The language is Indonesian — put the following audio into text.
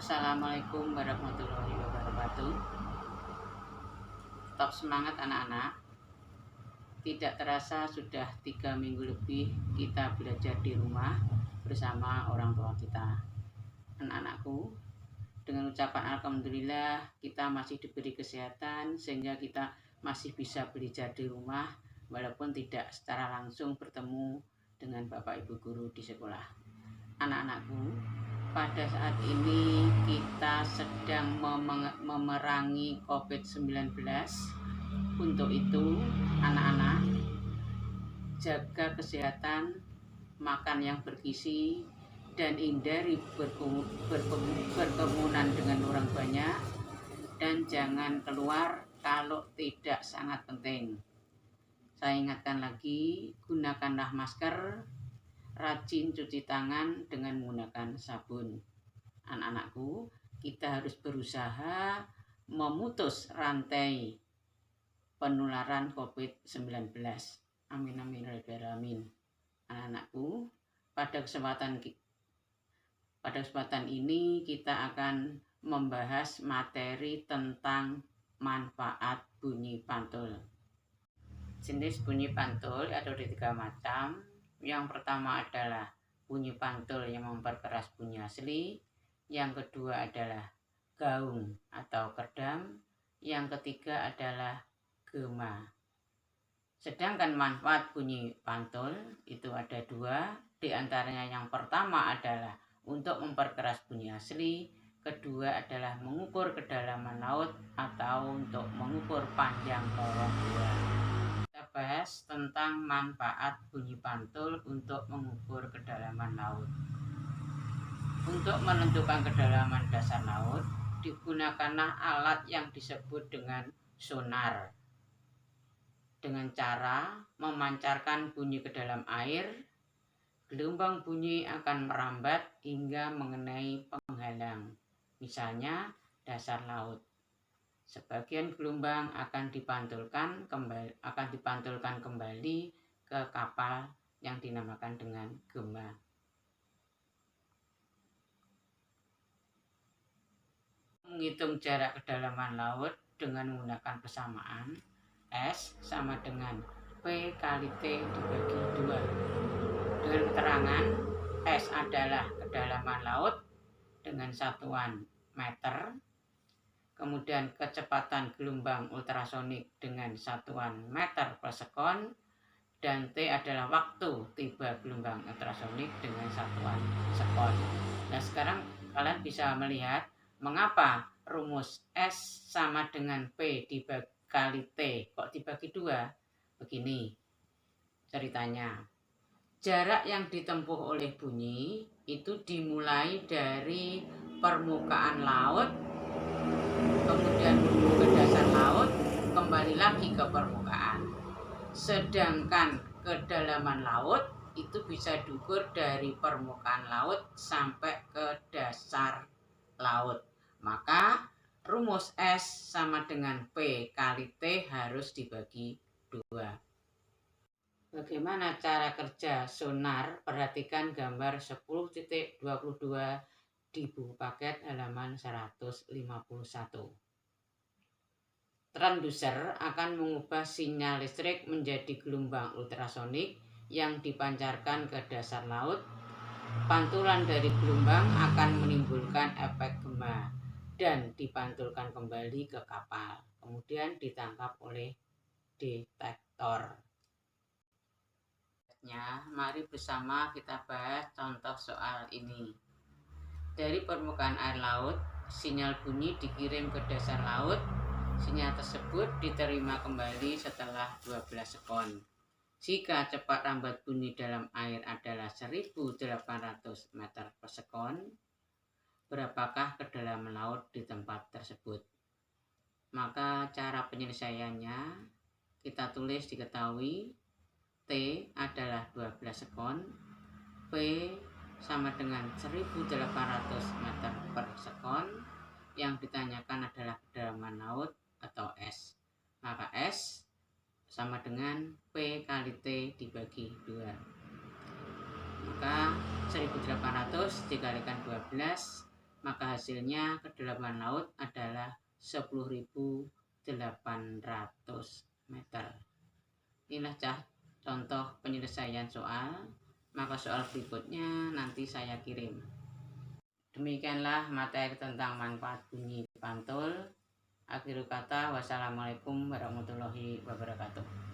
Assalamualaikum warahmatullahi wabarakatuh. Tetap semangat anak-anak. Tidak terasa sudah 3 minggu lebih kita belajar di rumah bersama orang tua kita. Anak-anakku, dengan ucapan alhamdulillah kita masih diberi kesehatan sehingga kita masih bisa belajar di rumah walaupun tidak secara langsung bertemu dengan Bapak Ibu guru di sekolah. Anak-anakku, pada saat ini kita sedang memerangi COVID-19. Untuk itu, anak-anak, jaga kesehatan, makan yang bergizi, dan hindari berkerumunan dengan orang banyak, dan jangan keluar kalau tidak sangat penting. Saya ingatkan lagi, gunakanlah masker, rajin cuci tangan dengan menggunakan sabun. Anak-anakku, kita harus berusaha memutus rantai penularan COVID-19. Amin amin amin. Anak-anakku, pada kesempatan ini kita akan membahas materi tentang manfaat bunyi pantul. Jenis bunyi pantul ada 3 macam. Yang pertama adalah bunyi pantul yang memperkeras bunyi asli. Yang kedua adalah gaung atau kerdam. Yang ketiga adalah gema. Sedangkan manfaat bunyi pantul itu ada 2. Di antaranya yang pertama adalah untuk memperkeras bunyi asli. Kedua adalah mengukur kedalaman laut atau untuk mengukur panjang lorong gua. Bahas tentang manfaat bunyi pantul untuk mengukur kedalaman laut. Untuk menentukan kedalaman dasar laut, digunakanlah alat yang disebut dengan sonar. Dengan cara memancarkan bunyi ke dalam air, gelombang bunyi akan merambat hingga mengenai penghalang, misalnya dasar laut. Sebagian gelombang akan dipantulkan kembali ke kapal yang dinamakan dengan gema. Menghitung jarak kedalaman laut dengan menggunakan persamaan S sama dengan P kali T dibagi 2. Dengan keterangan S adalah kedalaman laut dengan satuan meter. Kemudian kecepatan gelombang ultrasonik dengan satuan meter per sekon, dan T adalah waktu tiba gelombang ultrasonik dengan satuan sekon. Nah, sekarang kalian bisa melihat mengapa rumus S sama dengan P dikali T kok dibagi 2. Begini ceritanya. Jarak yang ditempuh oleh bunyi itu dimulai dari permukaan laut, kemudian ke dasar laut, kembali lagi ke permukaan. Sedangkan kedalaman laut itu bisa diukur dari permukaan laut sampai ke dasar laut. Maka rumus S sama dengan P kali T harus dibagi 2. Bagaimana cara kerja sonar? Perhatikan gambar 10.22 di buku paket halaman 151. Transducer akan mengubah sinyal listrik menjadi gelombang ultrasonik yang dipancarkan ke dasar laut. Pantulan dari gelombang akan menimbulkan efek gema dan dipantulkan kembali ke kapal, kemudian ditangkap oleh detektor. Mari bersama kita bahas contoh soal ini. Dari permukaan air laut, sinyal bunyi dikirim ke dasar laut. Sinyal tersebut diterima kembali setelah 12 sekon. Jika cepat rambat bunyi dalam air adalah 1800 meter per sekon, berapakah kedalaman laut di tempat tersebut? Maka cara penyelesaiannya kita tulis diketahui. T adalah 12 sekon, P sama dengan 1800 meter per sekon, yang ditanyakan adalah kedalaman laut atau S. Maka S sama dengan P kali T dibagi 2. Maka 1800 dikalikan 12 maka hasilnya kedalaman laut adalah 10.800 meter. Inilah contoh penyelesaian soal. Maka soal berikutnya nanti saya kirim. Demikianlah materi tentang manfaat bunyi pantul. Akhir kata, wassalamualaikum warahmatullahi wabarakatuh.